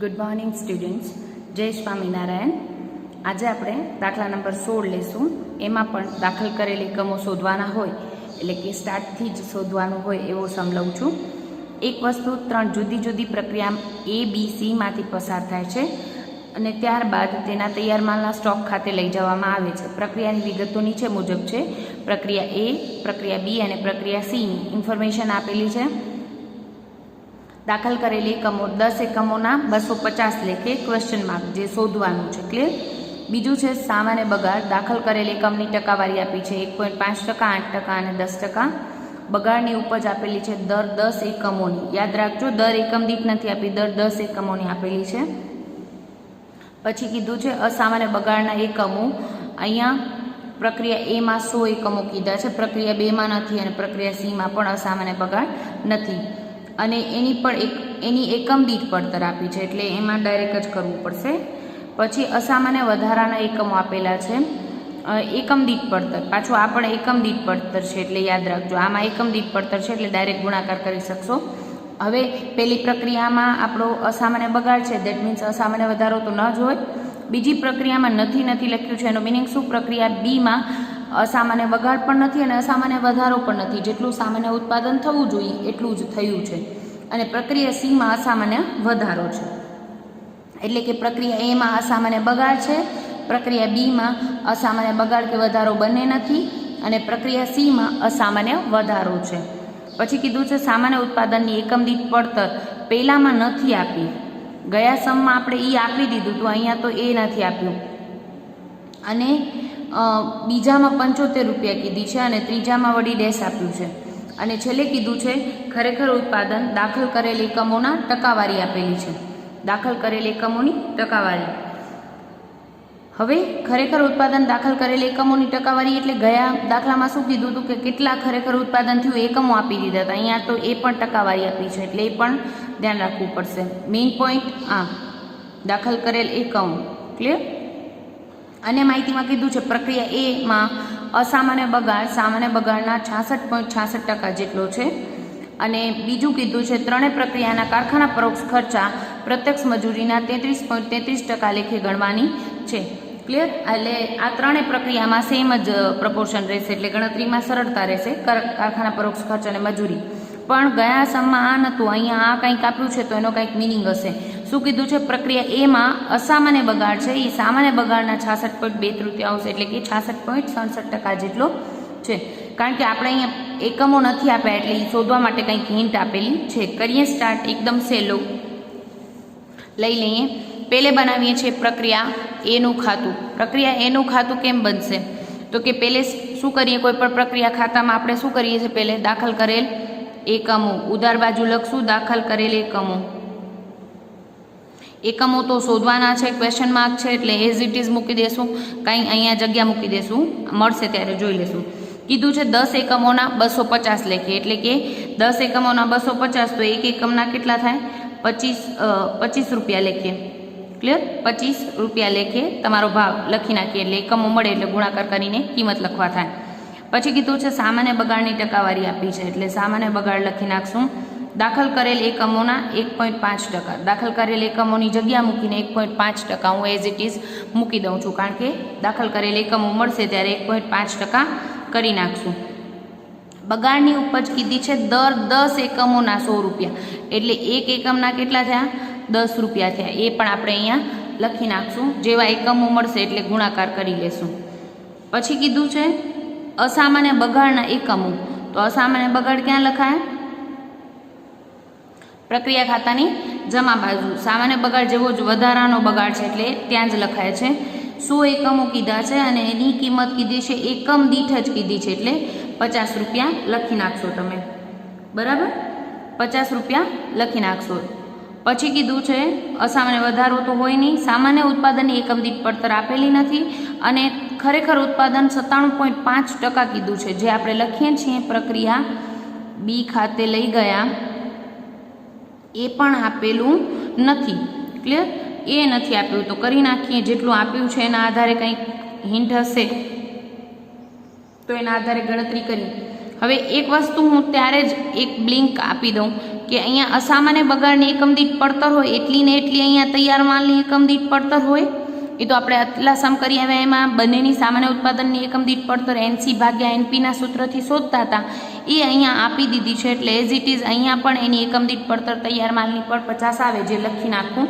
Good morning students, જય સ્વામિનારાયણ. આજે આપણે દાખલા નંબર 16 લેશું. એમાં પણ દાખલ કરેલ એકમો શોધવાના હોય, એટલે કે સ્ટાર્ટથી જ શોધવાનું હોય એવો સમ લઉં છું. એક વસ્તુ 3 જુદી જુદી પ્રક્રિયા ABC માંથી પસાર થાય છે અને ત્યારબાદ તેના તૈયાર માલના સ્ટોક ખાતે લઈ જવામાં આવે છે. પ્રક્રિયાની વિગતો નીચે મુજબ છે. પ્રક્રિયા A, પ્રક્રિયા B અને પ્રક્રિયા Cની ઇન્ફોર્મેશન આપેલી છે. દાખલ કરેલી એકમો 10 એકમોના 250 લેખે ક્વેશ્ચન માર્ક જે શોધવાનું છે. ક્લિયર? બીજું છે સામાન્ય બગાડ. દાખલ કરેલ એકમની ટકાવારી આપી છે 1.5%, 8% અને 10%. બગાડની ઉપજ આપેલી છે દર 10 એકમોની. યાદ રાખજો, દર એકમ દીઠ નથી આપી, દર 10 એકમોની આપેલી છે. પછી કીધું છે અસામાન્ય બગાડના એકમો. અહીંયા પ્રક્રિયા A માં 100 એકમો કીધા છે, પ્રક્રિયા B માં નથી અને પ્રક્રિયા C માં પણ અસામાન્ય બગાડ નથી. અને એની એકમ દીઠ પડતર આપી છે, એટલે એમાં ડાયરેક્ટ જ કરવું પડશે. પછી અસામાન્ય વધારાના એકમો આપેલા છે, એકમ દીઠ પડતર. પાછું આ પણ એકમ દીઠ પડતર છે, એટલે યાદ રાખજો, આમાં એકમ દીઠ પડતર છે એટલે ડાયરેક્ટ ગુણાકાર કરી શકશો. હવે પહેલી પ્રક્રિયામાં આપણો અસામાન્ય બગાડ છે, દેટ મીન્સ અસામાન્ય વધારો તો ન જ હોય. બીજી પ્રક્રિયામાં નથી લખ્યું છે, એનો મિનિંગ શું? પ્રક્રિયા B માં અસામાન્ય બગાડ પણ નથી અને અસામાન્ય વધારો પણ નથી. જેટલું સામાન્ય ઉત્પાદન થવું જોઈએ એટલું જ થયું છે. અને પ્રક્રિયા C માં અસામાન્ય વધારો છે, એટલે કે પ્રક્રિયા A માં અસામાન્ય બગાડ છે, પ્રક્રિયા B માં અસામાન્ય બગાડ કે વધારો બંને નથી અને પ્રક્રિયા C માં અસામાન્ય વધારો છે. પછી કીધું છે સામાન્ય ઉત્પાદનની એકમ દીઠ પડતર પહેલામાં નથી આપી. ગયા સમમાં આપણે E આપી દીધું હતું, અહીંયા તો એ નથી આપ્યું. અને બીજામાં 75 રૂપિયા કીધી છે અને ત્રીજામાં વળી ડેશ આપ્યું છે. અને છેલ્લે કીધું છે ખરેખર ઉત્પાદન દાખલ કરેલ એકમોના ટકાવારી આપેલી છે. દાખલ કરેલ એકમોની ટકાવારી. હવે ખરેખર ઉત્પાદન દાખલ કરેલ એકમોની ટકાવારી એટલે ગયા દાખલામાં શું કીધું હતું કે કેટલા ખરેખર ઉત્પાદન થયું એકમો આપી દીધા હતા. અહીંયા તો એ પણ ટકાવારી આપી છે, એટલે એ પણ ધ્યાન રાખવું પડશે. મેઇન પોઈન્ટ આ દાખલ કરેલ એકમો. ક્લિયર? અને માહિતીમાં કીધું છે પ્રક્રિયા A માં અસામાન્ય બગાડ સામાન્ય બગાડના 66.66% જેટલો છે. અને બીજું કીધું છે ત્રણેય પ્રક્રિયાના કારખાના પરોક્ષ ખર્ચા પ્રત્યક્ષ મજૂરીના 33.33% લેખે ગણવાની છે. ક્લિયર? એટલે આ ત્રણેય પ્રક્રિયામાં સેમ જ પ્રપોર્શન રહેશે, એટલે ગણતરીમાં સરળતા રહેશે. કારખાના પરોક્ષ ખર્ચ અને મજૂરી. પણ ગયા સમમાં આ નહોતું, અહીંયા આ કંઈક આપ્યું છે તો એનો કંઈક મિનિંગ હશે. શું કીધું છે? પ્રક્રિયા A માં અસામાન્ય બગાડ છે, એ સામાન્ય બગાડના 66.32% એટલે કે 66.67% જેટલો છે. કારણ કે આપણે અહીંયા એકમો નથી આપ્યા એટલે એ શોધવા માટે કંઈક હિન્ટ આપેલી છે. કરીએ સ્ટાર્ટ, એકદમ સહેલો લઈ લઈએ. પહેલે બનાવીએ છીએ પ્રક્રિયા A નું ખાતું. પ્રક્રિયા A નું ખાતું કેમ બનશે? તો કે પહેલે શું કરીએ, કોઈ પણ પ્રક્રિયા ખાતામાં આપણે શું કરીએ છીએ? પહેલે દાખલ કરેલ એકમો, ઉધાર બાજુ લખશું દાખલ કરેલ એકમો. એકમો તો શોધવાના છે, ક્વેશ્ચન માર્ક છે એટલે એઝ ઇટ ઇઝ મૂકી દેશું, કાંઈ અહીંયા જગ્યા મૂકી દેશું, મળશે ત્યારે જોઈ લેશું. કીધું છે 10 એકમોના 250 લેખે, એટલે કે 10 એકમોના 250 તો એક એકમના કેટલા થાય? 25 રૂપિયા લેખે. ક્લિયર? 25 રૂપિયા લેખે તમારો ભાવ લખી નાખીએ એટલે એકમો મળે એટલે ગુણાકાર કરીને કિંમત લખવા થાય. પછી કીધું છે સામાન્ય બગાડની ટકાવારી આપી છે, એટલે સામાન્ય બગાડ લખી નાખશું. દાખલ કરેલ એકમોના 1.5%. દાખલ કરેલ એકમોની જગ્યા મૂકીને 1.5% હું એઝ ઇટ ઇઝ મૂકી દઉં છું, કારણ કે દાખલ કરેલ એકમો મળશે ત્યારે 1.5% કરી નાખશું. બગાડની ઉપજ કીધી છે દર 10 એકમોના 100 રૂપિયા, એટલે એક એકમના કેટલા થયા? 10 રૂપિયા થયા. એ પણ આપણે અહીંયા લખી નાખશું. જેવા એકમો મળશે એટલે ગુણાકાર કરી લેશું. પછી કીધું છે અસામાન્ય બગાડના એકમો. તો અસામાન્ય બગાડ ક્યાં લખાય? પ્રક્રિયા ખાતાની જમા બાજુ. સામાન્ય બગાડ જેવો જ વધારાનો બગાડ છે એટલે ત્યાં જ લખાય છે. 100 એકમો કીધા છે અને એની કિંમત કીધી છે એકમ દીઠ જ કીધી છે, એટલે 50 રૂપિયા લખી નાખશો તમે. બરાબર? 50 રૂપિયા લખી નાખશો. પછી કીધું છે અસામાન્ય વધારો તો હોય નહીં, સામાન્ય ઉત્પાદનની એકમ દીઠ પડતર આપેલી નથી અને ખરેખર ઉત્પાદન 97.5% કીધું છે, જે આપણે લખીએ છીએ પ્રક્રિયા B ખાતે લઈ ગયા એ પણ આપેલું નથી. ક્લિયર? એ નથી આપ્યું તો કરી નાખીએ. જેટલું આપ્યું છે એના આધારે કંઈક હિન્ટ હશે તો એના આધારે ગણતરી કરી. હવે એક વસ્તુ હું ત્યારે જ એક બ્લિંક આપી દઉં કે અહીંયા અસામાન્ય બગાડની એકમ દીઠ પડતર હોય એટલી ને એટલી અહીંયા તૈયાર માલની એકમ દીઠ પડતર હોય. એ તો આપણે આટલા સમ કરી આવ્યા, એમાં બંનેની સામાન્ય ઉત્પાદનની એકમ દીઠ પડતર NC ભાગ્યા NPના સૂત્રથી શોધતા હતા, એ અહીંયા આપી દીધી છે. એટલે એઝ ઇટ ઇઝ અહીંયા પણ એની એકમ દીઠ પડતર તૈયાર માલની પણ 50 આવે, જે લખી નાખું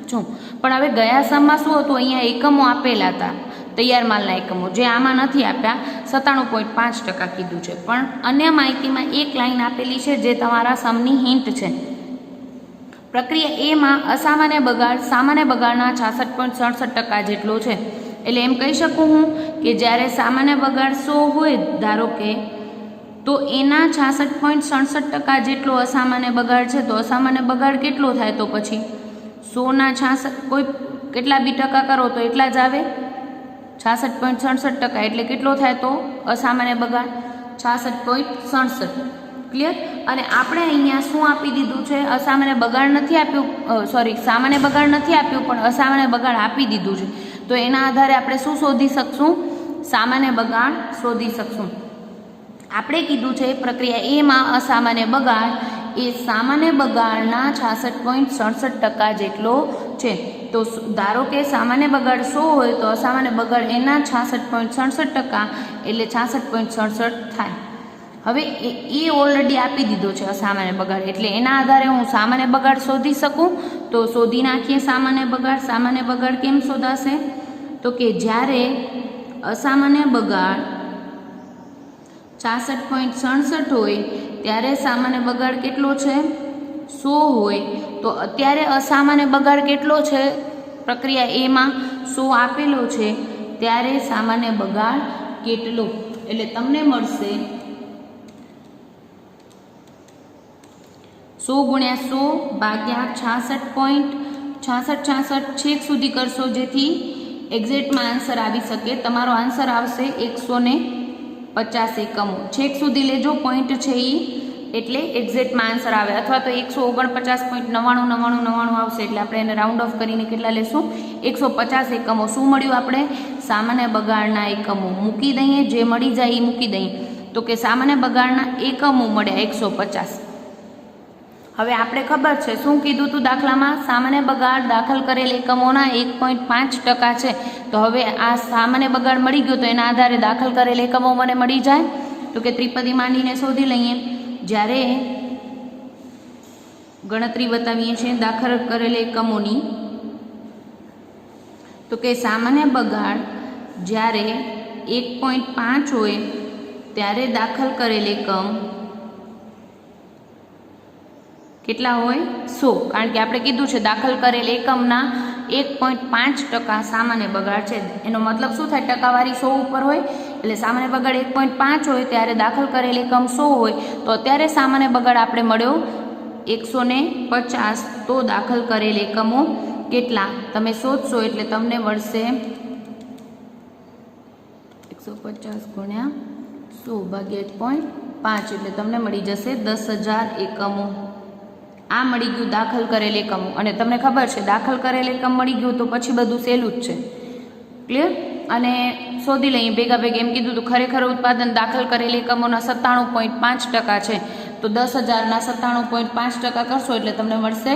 છું. પણ હવે ગયા સમમાં શું હતું, અહીંયા એકમો આપેલા હતા તૈયાર માલના એકમો, જે આમાં નથી આપ્યા. 97.5% કીધું છે. પણ અન્ય માહિતીમાં એક લાઈન આપેલી છે જે તમારા સમની હિન્ટ છે. પ્રક્રિયા એમાં અસામાન્ય બગાડ સામાન્ય બગાડના 66.67% જેટલો છે. એટલે એમ કહી શકું હું કે જ્યારે સામાન્ય બગાડ 100 હોય ધારો કે, તો એના 66.67% જેટલો અસામાન્ય બગાડ છે. તો અસામાન્ય બગાડ કેટલો થાય, તો પછી 100ના 66 કોઈ કેટલા બી ટકા કરો તો એટલા જ આવે, 66.67%. એટલે કેટલો થાય તો અસામાન્ય બગાડ 66.67. ક્લિયર. અને આપણે અહીંયા શું આપી દીધું છે, અસામાન્ય બગાડ નથી આપ્યું, સામાન્ય બગાડ નથી આપ્યું, પણ અસામાન્ય બગાડ આપી દીધું છે. તો એના આધારે આપણે શું શોધી શકશું, સામાન્ય બગાડ શોધી શકશું. આપણે કીધું છે પ્રક્રિયા એમાં અસામાન્ય બગાડ એ સામાન્ય બગાડના 66.67% જેટલો છે. તો ધારો કે સામાન્ય બગાડ 100 હોય તો અસામાન્ય બગાડ એના 66.67%, એટલે 66.67 થાય. હવે એ ઓલરેડી આપી દીધો છે અસામાન્ય બગાડ, એટલે એના આધારે હું સામાન્ય બગાડ શોધી શકું. તો શોધી નાખીએ સામાન્ય બગાડ. સામાન્ય બગાડ કેમ શોધાશે, તો કે જ્યારે અસામાન્ય બગાડ 66.67 હોય ત્યારે સામાન્ય બગાડ કેટલો છે, 100 હોય. તો અત્યારે અસામાન્ય બગાડ કેટલો છે, પ્રક્રિયા એમાં 100 આપેલો છે, ત્યારે સામાન્ય બગાડ કેટલો. એટલે તમને મળશે 100 ગુણ્યા 100 ભાગ્યા 66.66 છેક સુધી કરશો, જેથી એક્ઝેક્ટમાં આન્સર આવી શકે. તમારો આન્સર આવશે 150 એકમો. છેક સુધી લેજો, પોઈન્ટ છે એ, એટલે એક્ઝેક્ટમાં આન્સર આવે. અથવા તો 149.9999 આવશે, એટલે આપણે એને રાઉન્ડ ઓફ કરીને કેટલા લેશું, 150 એકમો. શું મળ્યું આપણે, સામાન્ય બગાડના એકમો મૂકી દઈએ, જે મળી જાય એ મૂકી દઈએ. તો કે સામાન્ય બગાડના એકમો મળ્યા 150. હવે આપણે ખબર છે શું કીધું હતું દાખલામાં, સામાન્ય બગાડ દાખલ કરેલ એકમોના 1.5% છે. તો હવે આ સામાન્ય બગાડ મળી ગયો, તો એના આધારે દાખલ કરેલ એકમો મને મળી જાય. તો કે ત્રિપદી માંડીને શોધી લઈએ. જ્યારે ગણતરી બતાવીએ છીએ દાખલ કરેલ એકમોની, તો કે સામાન્ય બગાડ જ્યારે 1.5 હોય ત્યારે દાખલ કરેલ એકમ કેટલા હોય, 100. કારણ કે આપણે કીધું છે દાખલ કરેલ એકમના 1.5% સામાન્ય બગાડ છે. એનો મતલબ શું થાય, ટકાવારી 100 ઉપર હોય, એટલે સામાન્ય બગાડ 1.5 હોય ત્યારે દાખલ કરેલ એકમ 100 હોય. તો અત્યારે સામાન્ય બગાડ આપણે મળ્યો 150. તો દાખલ કરેલ એકમો કેટલા તમે શોધશો, એટલે તમને મળશે 150 ગુણ્યા 100 ભાગ્યા 1.5, એટલે તમને મળી જશે 10,000 એકમો. આ મળી ગયું દાખલ કરેલ એકમો. અને તમને ખબર છે દાખલ કરેલ એકમ મળી ગયું તો પછી બધું સહેલું જ છે. ક્લિયર. અને શોધી લઈએ ભેગા ભેગા. એમ કીધું તો ખરેખર ઉત્પાદન દાખલ કરેલ એકમોના 97.5% છે. તો 10,000ના 97.5% કરશો એટલે તમને મળશે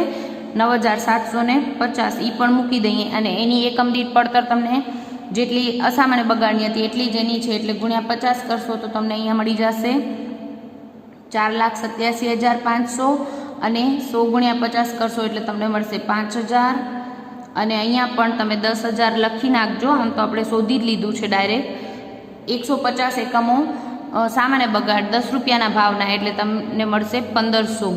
9,750. એ પણ મૂકી દઈએ. અને એની એકમ દીઠ પડતર તમને જેટલી અસામાન્ય બગાડની હતી એટલી જ એની છે, એટલે ગુણ્યા 50 કરશો તો તમને અહીંયા મળી જશે 4,87,500. અને 100 ગુણ્યા 50 કરશો એટલે તમને મળશે 5,000. અને અહીંયા પણ તમે 10,000 લખી નાખજો. આમ તો આપણે શોધી જ લીધું છે ડાયરેક્ટ. 150 એકમો સામાન્ય બગાડ 10 રૂપિયાના ભાવના, એટલે તમને મળશે 1,500.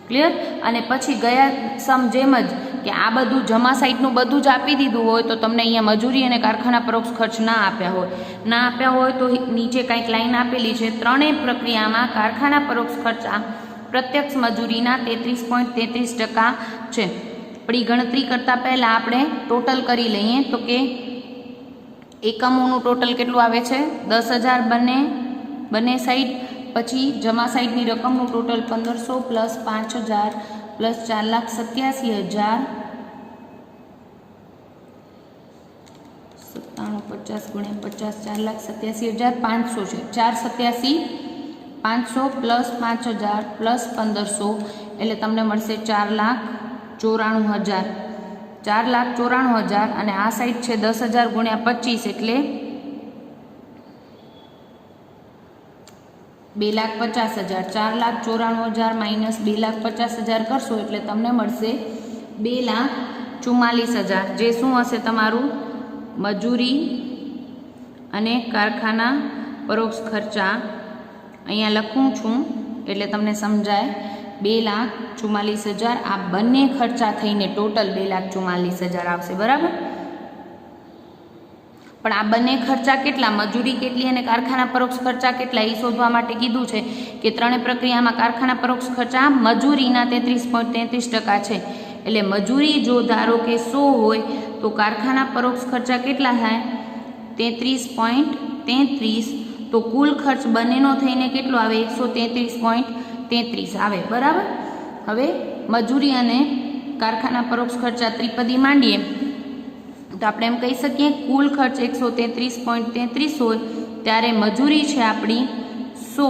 ક્લિયર. અને પછી ગયા સમ જેમ જ કે આ બધું જમા સાઈડનું બધું જ આપી દીધું હોય તો તમને અહીંયા મજૂરી અને કારખાના પરોક્ષ ખર્ચ ના આપ્યા હોય તો નીચે કંઈક લાઈન આપેલી છે. ત્રણેય પ્રક્રિયામાં કારખાના પરોક્ષ ખર્ચ પ્રત્યક્ષ મજૂરીના 33.33% છે. આપણી ગણતરી કરતાં પહેલાં આપણે ટોટલ કરી લઈએ. તો કે એકમોનું ટોટલ કેટલું આવે છે, 10,000 બંને સાઈડ. પછી જમા સાઈડની રકમનું ટોટલ 1,500 પ્લસ 5,000 પ્લસ 4,87,000 97 50 ગુણ્યા 50 4,87,500 છે. 4,87,500 500 પ્લસ 5000 પ્લસ 1500 એટલે તમને મળશે 4,94,000. 4,94,000 અને આ સાઈડ છે 10,000 ગુણ્યા 25 એટલે 2,50,000. 4,94,000 માઇનસ 2,50,000 કરશો એટલે તમને મળશે 2,44,000. જે શું હશે તમારું મજૂરી અને કારખાના પરોક્ષ ખર્ચા. અહીંયા લખું છું એટલે તમને સમજાય. 2,44,000 આ બંને ખર્ચા થઈને ટોટલ 2,44,000 આવશે. બરાબર. પણ આ બંને ખર્ચા કેટલા, મજૂરી કેટલી અને કારખાના પરોક્ષ ખર્ચા કેટલા એ શોધવા માટે કીધું છે કે ત્રણેય પ્રક્રિયામાં કારખાના પરોક્ષ ખર્ચા મજૂરીના 33.33% છે. એટલે મજૂરી જો ધારો કે 100 હોય તો કારખાના પરોક્ષ ખર્ચા કેટલા થાય 33.33. તો કુલ ખર્ચ બંનેનો થઈને કેટલો આવે 133.33 આવે. બરાબર. હવે મજૂરી અને કારખાના પરોક્ષ ખર્ચા ત્રિપદી માંડીએ તો આપણે એમ કહી શકીએ કુલ ખર્ચ 133.33 હોય ત્યારે મજૂરી છે આપણી 100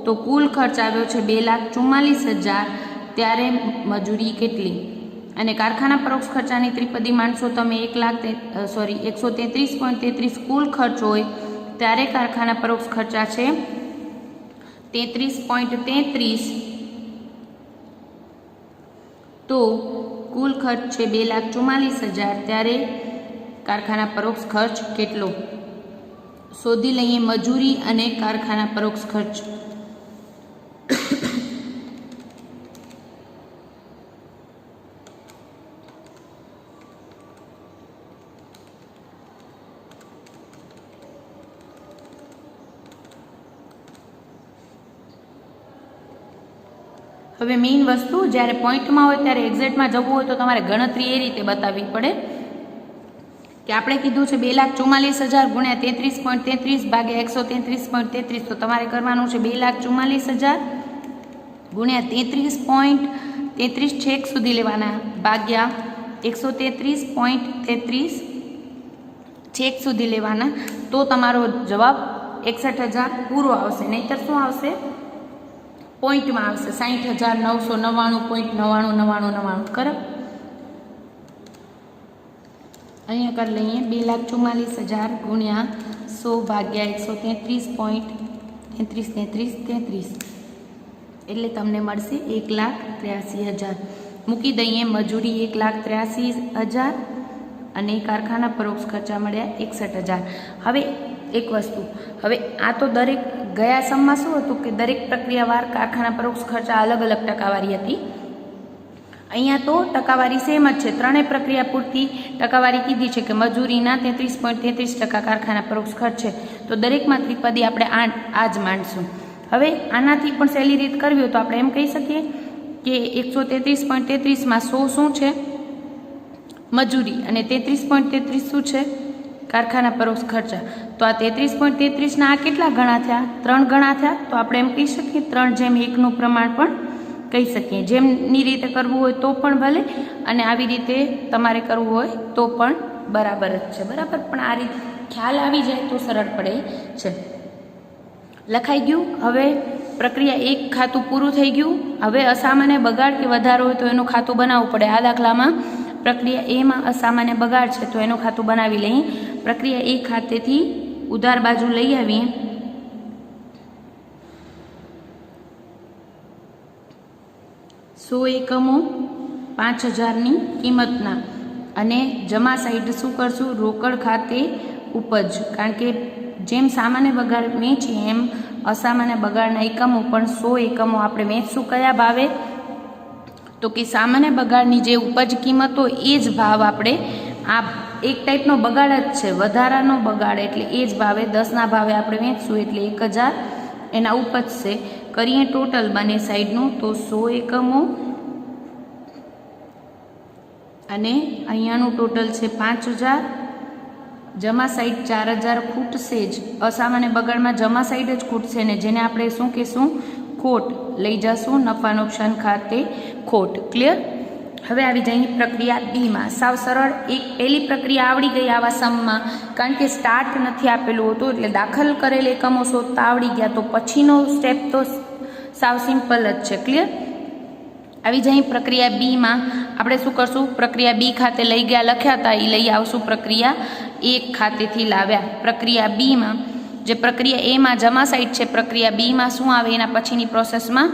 તો કુલ ખર્ચ આવ્યો છે 2,44,000. ત્યારે મજૂરી કેટલી અને કારખાના પરોક્ષ ખર્ચાની ત્રિપદી માંડશો તમે 133.33 કુલ ખર્ચ હોય ત્યારે કારખાના પરોક્ષ ખર્ચા છે 33.33. તો કુલ ખર્ચ છે 2,44,000 ત્યારે કારખાના પરોક્ષ ખર્ચ કેટલો શોધી લઈએ. મજૂરી અને કારખાના પરોક્ષ ખર્ચ. હવે મેઇન વસ્તુ જ્યારે પોઈન્ટમાં હોય ત્યારે એક્ઝેક્ટમાં જવું હોય તો તમારે ગણતરી એ રીતે બતાવવી પડે કે આપણે કીધું છે 2,44,000 ગુણ્યા 33.33 ભાગ્યા 133.33. તો તમારે કરવાનું છે 2,44,000 ગુણ્યા 33.33 છેક સુધી લેવાના ભાગ્યા 133.33 છેક સુધી લેવાના. તો તમારો જવાબ 61,000 પૂરો આવશે. નહીંતર શું આવશે પોઈન્ટમાં આવશે 60,999.9999. બરાબર. અહીંયા કરી લઈએ 2,44,000 ગુણ્યા 100 ભાગ્યા 133.33 એટલે તમને મળશે 1,83,000. મૂકી દઈએ મજૂરી 1,83,000 અને કારખાના પરોક્ષ ખર્ચા મળ્યા 61,000. હવે એક વસ્તુ, હવે આ તો દરેક ગયા સમમાં શું હતું કે દરેક પ્રક્રિયાવાર કારખાના પરોક્ષ ખર્ચા અલગ અલગ ટકાવારી હતી. અહીંયા તો ટકાવારી સેમ જ છે. ત્રણેય પ્રક્રિયા પૂરતી ટકાવારી કીધી છે કે મજૂરીના 33.33% કારખાના પરોક્ષ ખર્ચ છે. તો દરેકમાં ત્રિપદી આપણે આ જ માંડશું. હવે આનાથી પણ સહેલી રીત કરવી હોય તો આપણે એમ કહી શકીએ કે 133.33માં 100 શું છે મજૂરી અને 33.33 શું છે કારખાના પરોક્ષ ખર્ચા. તો આ 33.33ના આ કેટલા ગણા થયા 3 ગણા થયા. તો આપણે એમ કહી શકીએ 3:1નું પ્રમાણ પણ કહી શકીએ. જેમની રીતે કરવું હોય તો પણ ભલે અને આવી રીતે તમારે કરવું હોય તો પણ બરાબર જ છે. બરાબર. પણ આ રીતે ખ્યાલ આવી જાય તો સરળ પડે છે. લખાઈ ગયું. હવે પ્રક્રિયા 1 ખાતું પૂરું થઈ ગયું. હવે અસામાન્ય બગાડ કે વધારો હોય તો એનું ખાતું બનાવવું પડે. આ દાખલામાં પ્રક્રિયા એમાં અસામાન્ય બગાડ છે તો એનું ખાતું બનાવી લઈએ. પ્રક્રિયા 1 ખાતેથી ઉધાર બાજુ લઈ આવીએ. સો એકમો 5,000ની કિંમતના અને જમા સાઈડ શું કરશું રોકડ ખાતે ઉપજ. કારણ કે જેમ સામાન્ય બગાડ વેચીએ એમ અસામાન્ય બગાડના એકમો પણ 100 એકમો આપણે વેચશું. કયા ભાવે તો કે સામાન્ય બગાડની જે ઉપજ કિંમત હોય એ જ ભાવ આપણે આ એક ટાઈપનો બગાડ જ છે વધારાનો બગાડ એટલે એ જ ભાવે 10ના ભાવે આપણે વેચશું એટલે 1,000 એના ઉપજશે. કરીએ ટોટલ બંને સાઈડનું તો 100 એકમો અને અહીંયાનું ટોટલ છે 5,000. જમા સાઈડ 4,000 ખૂટશે જ. અસામાન્ય બગાડમાં જમા સાઈડ જ ખૂટશે ને જેને આપણે શું કહીશું ખોટ લઈ જશું નફા નુકસાન ખાતે ખોટ. ક્લિયર. હવે આવી જઈએ પ્રક્રિયા બીમાં. સાવ સરળ એક પહેલી પ્રક્રિયા આવડી ગઈ આવા સમમાં, કારણ કે સ્ટાર્ટ નથી આપેલું હતું એટલે દાખલ કરેલ એકમો શોધતા આવડી ગયા. તો પછીનો સ્ટેપ તો સાવ સિમ્પલ જ છે. ક્લિયર? આવી જઈએ પ્રક્રિયા બીમાં. આપણે શું કરશું? પ્રક્રિયા બી ખાતે લઈ ગયા લખ્યા હતા એ લઈ આવશું પ્રક્રિયા એક ખાતેથી લાવ્યા. પ્રક્રિયા બીમાં જે પ્રક્રિયા એમાં જમા સાઈડ છે, પ્રક્રિયા બીમાં શું આવે એના પછીની પ્રોસેસમાં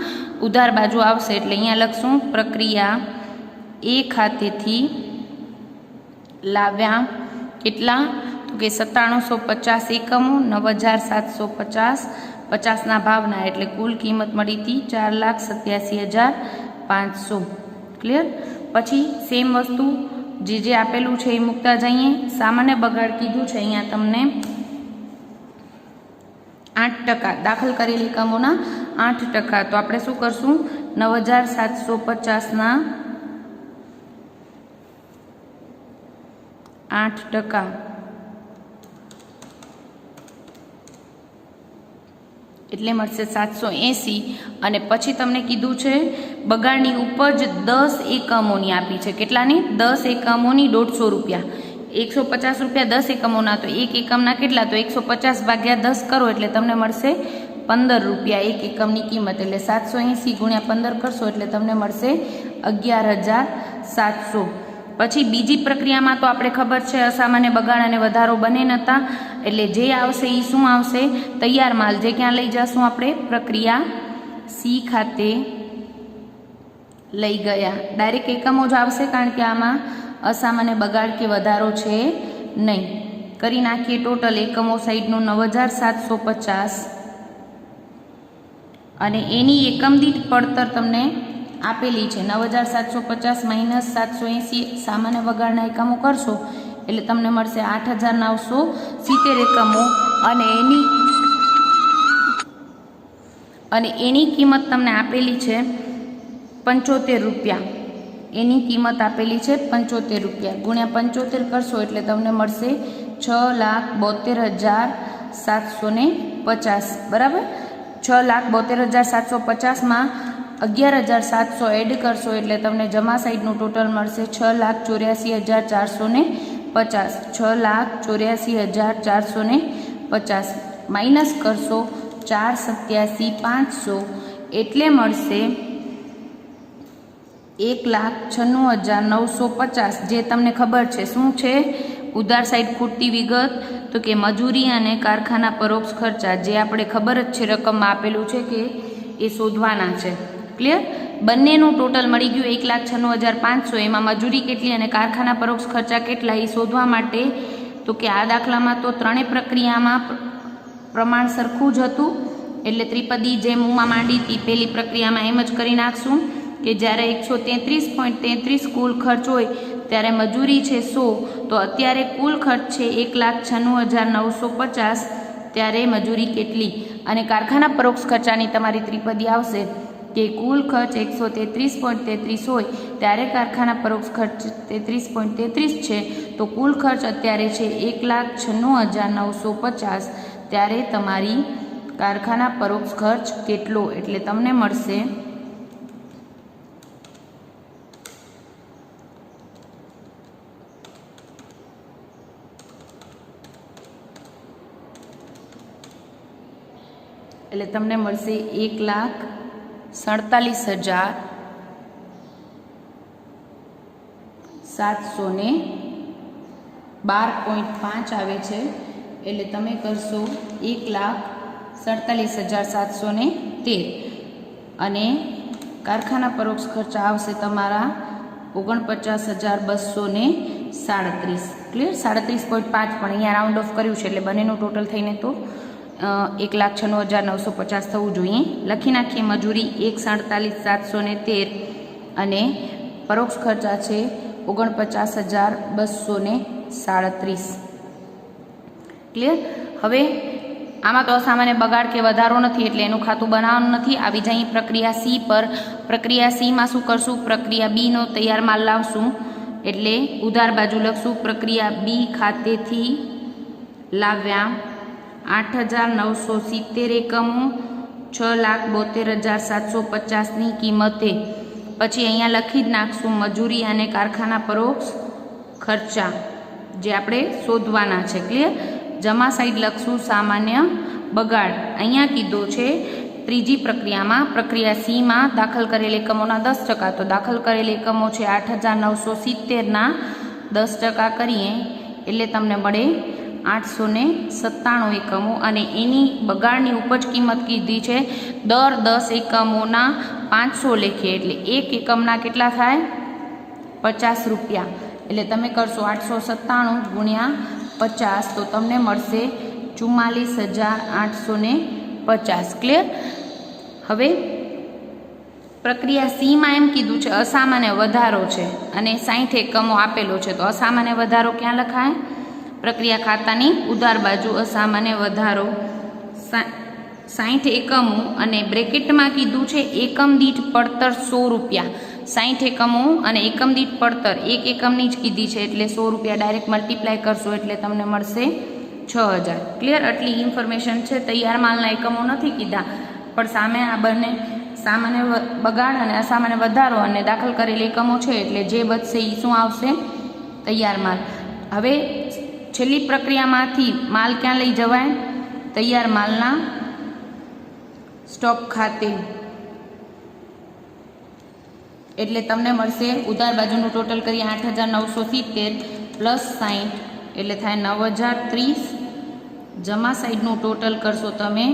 ઉધાર બાજુ આવશે. એટલે અહીંયા લખશું પ્રક્રિયા એ ખાતેથી લાવ્યા કેટલા? તો કે 9750 એકમો, 9750 50ના ભાવના, એટલે કુલ કિંમત મળી હતી 4,87,500. ક્લિયર? પછી સેમ વસ્તુ જે આપેલું છે એ મૂકતા જઈએ. સામાન્ય બગાડ કીધું છે અહીંયા તમને 8%, દાખલ કરેલ એકમોના 8%. તો આપણે શું કરશું? 9750ના 8%, એટલે મળશે 780. અને પછી તમને કીધું છે બગાડની ઉપજ 10 એકમોની આપી છે. કેટલાની? 10 એકમોની 150 રૂપિયા. 150 રૂપિયા 10 એકમોના, તો એક એકમના કેટલા? તો 150 ભાગ્યા 10 કરો એટલે તમને મળશે 15 રૂપિયા એક એકમની કિંમત. એટલે 780 ગુણ્યા 15 કરશો એટલે તમને મળશે 11,700. પછી બીજી પ્રક્રિયામાં તો આપણે ખબર છે અસામાન્ય બગાડ અને વધારો બંને નહોતા, એટલે જે આવશે એ શું આવશે? તૈયાર માલ. જે ક્યાં લઈ જશું આપણે? પ્રક્રિયા સી ખાતે લઈ ગયા. ડાયરેક્ટ એકમો જ આવશે, કારણ કે આમાં અસામાન્ય બગાડ કે વધારો છે નહીં. કરી નાખીએ ટોટલ એકમો સાઈડનું 9,750, અને એની એકમ દીઠ પડતર તમને આપેલી છે 9,750 માઇનસ 780 સામાન્ય બગાડના એકમો કરશો એટલે તમને મળશે 8,970 એકમો. અને એની કિંમત તમને આપેલી છે 75 રૂપિયા. એની કિંમત આપેલી છે 75 રૂપિયા. ગુણ્યા 75 કરશો એટલે તમને મળશે 6,72,750. બરાબર? 6,72,750માં 11,700 એડ કરશો એટલે તમને જમા સાઈડનું ટોટલ મળશે 6,84,450. 6,84,450 માઇનસ કરશો 4,87,500 એટલે મળશે 1,96,950. જે તમને ખબર છે શું છે? ઉધાર સાઈડ ખૂટતી વિગત તો કે મજૂરી અને કારખાના પરોક્ષ ખર્ચા, જે આપણે ખબર જ છે રકમમાં આપેલું છે કે એ શોધવાના છે. ક્લિયર? બંનેનું ટોટલ મળી ગયું 1,96,500. એમાં મજૂરી કેટલી અને કારખાના પરોક્ષ ખર્ચા કેટલા એ શોધવા માટે તો કે આ દાખલામાં તો ત્રણેય પ્રક્રિયામાં પ્રમાણ સરખું જ હતું, એટલે ત્રિપદી જે મુમાં માંડી હતી પહેલી પ્રક્રિયામાં એમ જ કરી નાખશું કે જ્યારે 133.33 કુલ ખર્ચ હોય ત્યારે મજૂરી છે 100, તો અત્યારે કુલ ખર્ચ છે 1,96,950, ત્યારે મજૂરી કેટલી? અને કારખાના પરોક્ષ ખર્ચાની તમારી ત્રિપદી આવશે કે કુલ ખર્ચ 133.33 હોય ત્યારે કારખાના પરોક્ષ ખર્ચ 33.33 છે, તો કુલ ખર્ચ અત્યારે છે 1,96,950, ત્યારે તમારી કારખાના પરોક્ષ ખર્ચ કેટલો? એટલે તમને મળશે એટલે તમને મળશે 1,47,712.5 આવે છે. એટલે તમે કરશો 1,47,713 અને કારખાના પરોક્ષ ખર્ચ આવશે તમારા 49,237. ક્લિયર? 37.5 પણ અહીંયા રાઉન્ડ ઓફ કર્યું છે એટલે બંનેનું ટોટલ થઈને તો 1,96,950 થવું જોઈએ. લખી નાખીએ મજૂરી 1,47,713 અને પરોક્ષ ખર્ચા છે 49,237. ક્લિયર? હવે આમાં તો અસામાન્ય બગાડ કે વધારો નથી એટલે એનું ખાતું બનાવવાનું નથી. આવી જઈએ પ્રક્રિયા સી પર. પ્રક્રિયા સીમાં શું કરશું? પ્રક્રિયા બીનો તૈયાર માલ લાવશું એટલે ઉધાર બાજુ લખશું પ્રક્રિયા બી ખાતેથી લાવ્યા 8,970 એકમો 6,72,750ની કિંમતે. પછી અહીંયા લખી જ નાખશું મજૂરી અને કારખાના પરોક્ષ ખર્ચા જે આપણે શોધવાના છે. ક્લિયર. જમા સાઈડ લખશું સામાન્ય બગાડ. અહીંયા કીધું છે ત્રીજી પ્રક્રિયામાં પ્રક્રિયા સીમાં દાખલ કરેલ એકમોના 10%, તો દાખલ કરેલ એકમો છે 8,970ના 10% કરીએ એટલે તમને મળે 897 એકમો, અને એની બગાડની ઉપજ કિંમત કીધી છે દર 10 એકમોના 500 લેખે, એટલે એક એકમના કેટલા થાય 50 રૂપિયા. એટલે તમે કરશો 897 ગુણ્યા 50 તો તમને મળશે 44,850. ક્લિયર. હવે પ્રક્રિયા સીમાં એમ કીધું છે અસામાન્ય વધારો છે અને 60 એકમો આપેલો છે, તો અસામાન્ય વધારો ક્યાં લખાય? પ્રક્રિયા ખાતાની ઉધાર બાજુ અસામાન્ય વધારો 60 એકમો, અને બ્રેકેટમાં કીધું છે એકમ દીઠ પડતર 100 રૂપિયા. 60 એકમો અને એકમ દીઠ પડતર એક એકમની જ કીધી છે એટલે 100 રૂપિયા ડાયરેક્ટ મલ્ટીપ્લાય કરશો એટલે તમને મળશે 6,000. ક્લિયર. આટલી ઇન્ફોર્મેશન છે. તૈયાર માલના એકમો નથી કીધા, પણ સામે આ બંને સામાન્ય બગાડ અને અસામાન્ય વધારો અને દાખલ કરેલ એકમો છે, એટલે જે બચશે એ શું આવશે? તૈયાર માલ. હવે છેલ્લી પ્રક્રિયામાંથી માલ ક્યાં લઈ જવાય? તૈયાર માલના સ્ટોક ખાતે. એટલે તમને મળશે ઉધાર બાજુનું ટોટલ કરીએ 8,970 પ્લસ 60 એટલે થાય 9,030. જમા સાઈડનું ટોટલ કરશો તમે,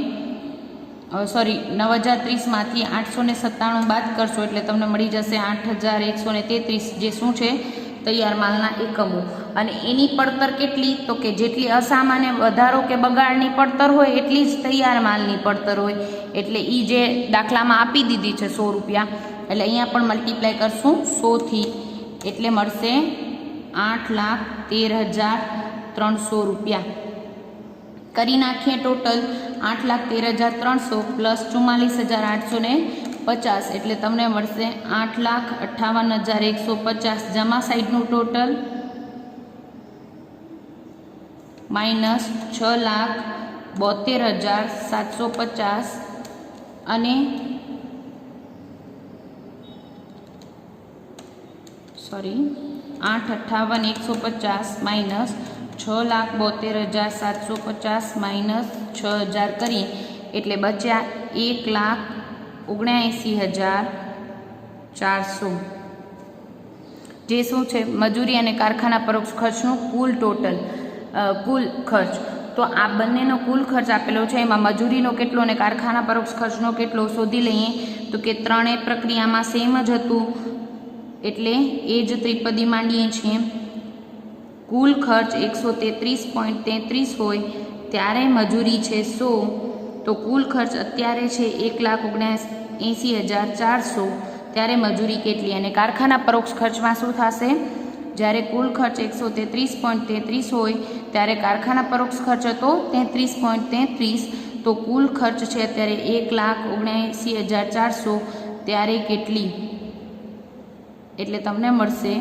9,030માંથી 897 બાદ કરશો એટલે તમને મળી જશે 8,133, જે શું છે? તૈયાર માલના એકમો. અને એની પડતર કેટલી? તો કે જેટલી અસામાન્ય વધારો કે બગાડની પડતર હોય એટલી જ તૈયાર માલની પડતર હોય. એટલે એ જે દાખલામાં આપી દીધી છે 100 રૂપિયા, એટલે અહીંયા પણ મલ્ટીપ્લાય કરશું 100થી એટલે મળશે 8,13,300 રૂપિયા. કરી નાખીએ ટોટલ 8,13,300 પ્લસ 44,850 એટલે તમને મળશે 8,58,150. જમા સાઈડનું ટોટલ માઇનસ 6,72,750 અને 8,58,150 માઇનસ 6,72,750 માઇનસ 6,000 કરીએ એટલે બચ્યા 1,79,400, જે શું છે? મજૂરી અને કારખાના પરોક્ષ ખર્ચનું કુલ ટોટલ, કુલ ખર્ચ. તો આ બંનેનો કુલ ખર્ચ આપેલો છે, એમાં મજૂરીનો કેટલો અને કારખાના પરોક્ષ ખર્ચનો કેટલો શોધી લઈએ. તો કે ત્રણેય પ્રક્રિયામાં સેમ જ હતું એટલે એ જ ત્રિપદી માંડીએ છીએ. કુલ ખર્ચ 133.33 હોય ત્યારે મજૂરી છે 100, તો કુલ ખર્ચ અત્યારે છે 1,79,400, ત્યારે મજૂરી કેટલી? અને કારખાના પરોક્ષ ખર્ચમાં શું થશે? જ્યારે કુલ ખર્ચ 133.33 હોય ત્યારે કારખાના પરોક્ષ ખર્ચ હતો 33.33, તો કુલ ખર્ચ છે અત્યારે 1,79,400, ત્યારે કેટલી? એટલે તમને મળશે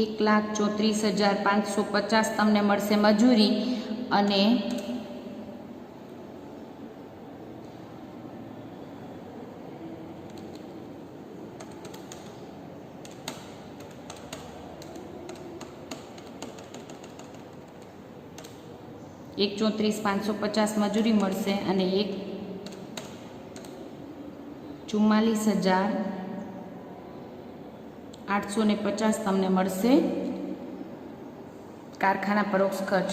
1,34,550 તમને મળશે મજૂરી, અને $1,34,550 મજૂરી મળશે, અને 1,44,850 તમને મળશે કારખાના પરોક્ષ ખર્ચ.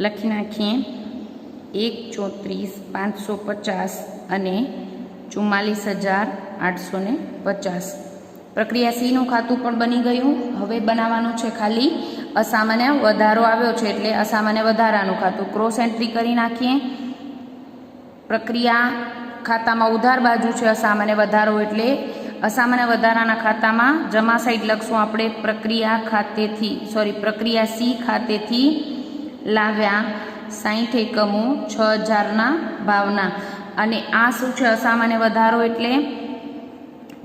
લખી નાખીએ 1,34,550 અને 44,850. પ્રક્રિયા સીનું ખાતું પણ બની ગયું. હવે બનાવવાનું છે ખાલી અસામાન્ય વધારો આવ્યો છે એટલે અસામાન્ય વધારાનું ખાતું. ક્રોસ એન્ટ્રી કરી નાખીએ. પ્રક્રિયા ખાતામાં ઉધાર બાજુ છે અસામાન્ય વધારો એટલે અસામાન્ય વધારાના ખાતામાં જમા સાઈડ લખશું આપણે પ્રક્રિયા સી ખાતેથી લાવ્યા 60 એકમો 6000ના ભાવના. અને આ શું છે? અસામાન્ય વધારો એટલે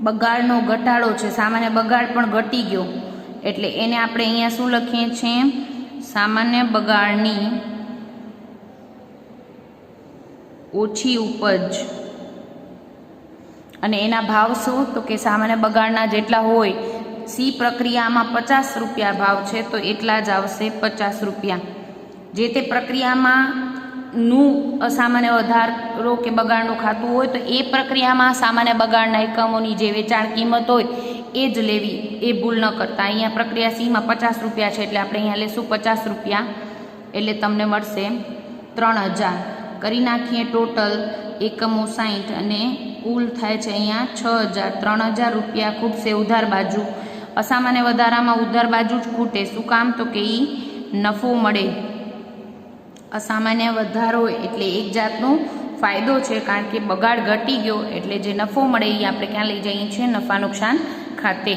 બગાડનો ઘટાડો છે. સામાન્ય બગાડ પણ ઘટી ગયો એટલે એને આપણે અહીંયા શું લખીએ છીએ? સામાન્ય બગાડની ઓછી ઉપજ. અને એના ભાવ શું? તો કે સામાન્ય બગાડના જેટલા હોય, સી પ્રક્રિયામાં 50 રૂપિયા ભાવ છે તો એટલા જ આવશે 50 રૂપિયા. જે તે પ્રક્રિયામાં નું અસામાન્ય વધારો કે બગાડનું ખાતું હોય તો એ પ્રક્રિયામાં સામાન્ય બગાડના એકમોની જે વેચાણ કિંમત હોય એ જ લેવી, એ ભૂલ ન કરતા. અહીંયા પ્રક્રિયા સીમાં 50 રૂપિયા છે એટલે આપણે અહીંયા લેશું 50 રૂપિયા એટલે તમને મળશે 3000. કરી નાખીએ ટોટલ એકમો 60 અને કુલ થાય છે અહીંયા 6000. 3000 રૂપિયા ખૂટશે ઉધાર બાજુ. અસામાન્ય વધારામાં ઉધાર બાજુ જ ખૂટે. શું કામ? તો કે એ નફો મળે. અસામાન્ય વધારો એટલે એક જાતનો ફાયદો છે, કારણ કે બગાડ ઘટી ગયો એટલે જે નફો મળે એ આપણે ક્યાં લઈ જઈએ છીએ? નફા નુકસાન ખાતે.